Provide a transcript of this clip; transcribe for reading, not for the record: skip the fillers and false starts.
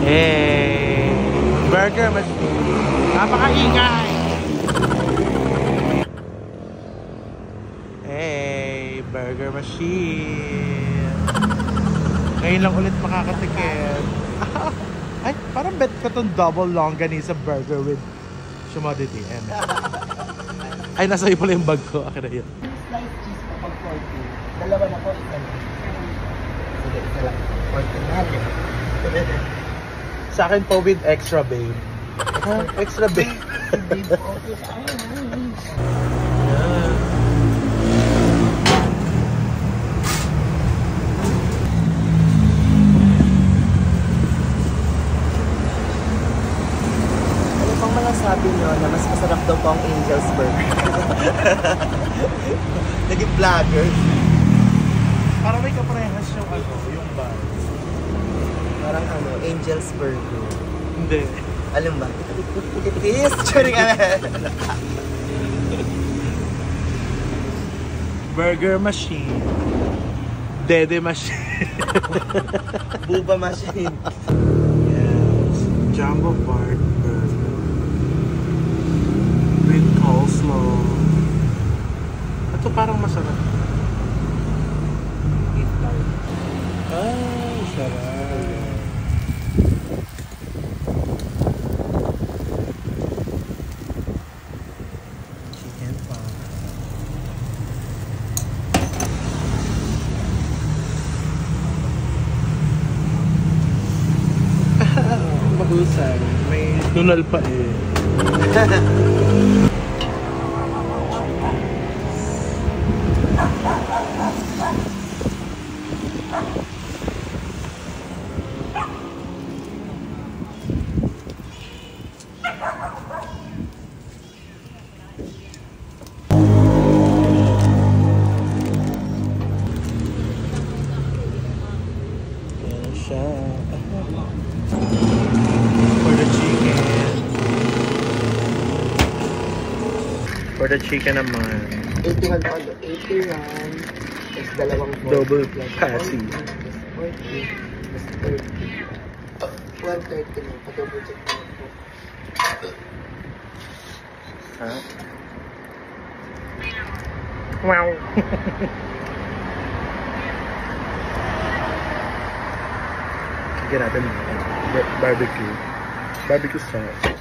Hey, burger machine. Napakaingay. Hey, burger machine. Ngayon lang ulit makakatikim. Ay, parang bet ko itong double longganisa burger with shumodity. Ay, nasa iyo pala yung bag ko. Akin na yun. Slice cheese po pag 40. Dalawa na po, isa lang. Sige, isa lang. 40 natin. Sa akin po with extra babe. Extra babe. Ano pang mga sabi nyo na mas masarap daw po ang Angel's Burger? Naging vlogger. Para may kaparehas yung yung bar. Parang Angel's Burger. Hindi. Alam ba? Itis! Charing Burger machine. Dede machine. Buba machine. Yes. Jumbo Park Burger. With coleslaw. Ito parang masarap. Ay, sarap. Chicken pa. Mahusay. May tunal pa eh. For the chicken. For the chicken naman. 81 po. 81. Is dalawang Double patty. 40. 30. 130 mo. Pa-double check mo po. Ha? Wow. Sige natin barbecue sauce.